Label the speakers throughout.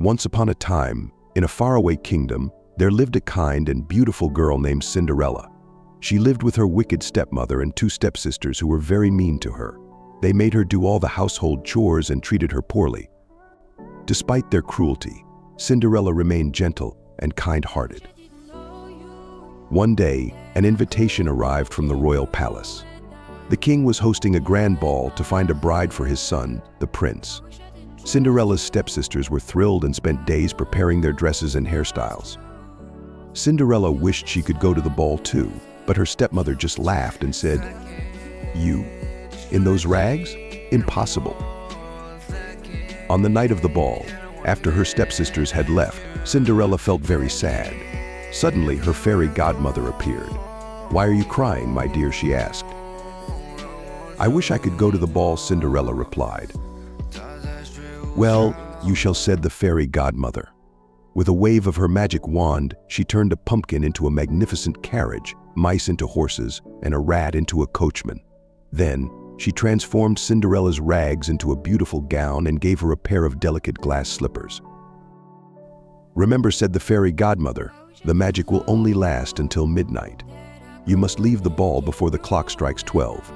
Speaker 1: Once upon a time, in a faraway kingdom, there lived a kind and beautiful girl named Cinderella. She lived with her wicked stepmother and two stepsisters who were very mean to her. They made her do all the household chores and treated her poorly. Despite their cruelty, Cinderella remained gentle and kind-hearted. One day, an invitation arrived from the royal palace. The king was hosting a grand ball to find a bride for his son, the prince. Cinderella's stepsisters were thrilled and spent days preparing their dresses and hairstyles. Cinderella wished she could go to the ball too, but her stepmother just laughed and said, "You, in those rags? Impossible." On the night of the ball, after her stepsisters had left, Cinderella felt very sad. Suddenly, her fairy godmother appeared. "Why are you crying, my dear?" she asked. "I wish I could go to the ball," Cinderella replied. "Well, you shall," said the fairy godmother. With a wave of her magic wand, she turned a pumpkin into a magnificent carriage, mice into horses, and a rat into a coachman. Then, she transformed Cinderella's rags into a beautiful gown and gave her a pair of delicate glass slippers. "Remember," said the fairy godmother, "the magic will only last until midnight. You must leave the ball before the clock strikes 12.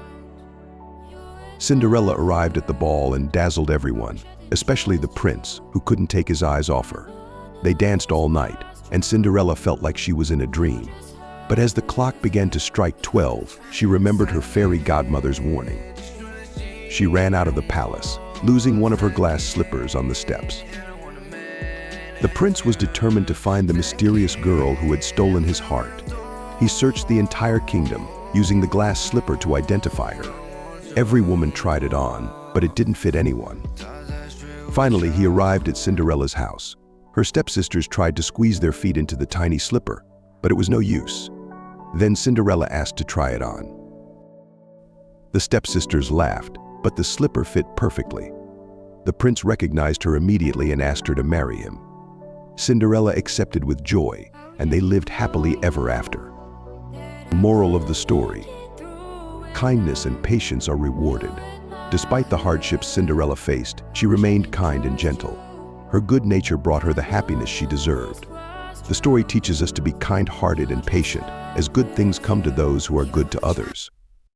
Speaker 1: Cinderella arrived at the ball and dazzled everyone, especially the prince, who couldn't take his eyes off her. They danced all night, and Cinderella felt like she was in a dream. But as the clock began to strike 12, she remembered her fairy godmother's warning. She ran out of the palace, losing one of her glass slippers on the steps. The prince was determined to find the mysterious girl who had stolen his heart. He searched the entire kingdom, using the glass slipper to identify her. Every woman tried it on, but it didn't fit anyone. Finally, he arrived at Cinderella's house. Her stepsisters tried to squeeze their feet into the tiny slipper, but it was no use. Then Cinderella asked to try it on. The stepsisters laughed, but the slipper fit perfectly. The prince recognized her immediately and asked her to marry him. Cinderella accepted with joy, and they lived happily ever after. Moral of the story: kindness and patience are rewarded. Despite the hardships Cinderella faced, she remained kind and gentle. Her good nature brought her the happiness she deserved. The story teaches us to be kind-hearted and patient, as good things come to those who are good to others.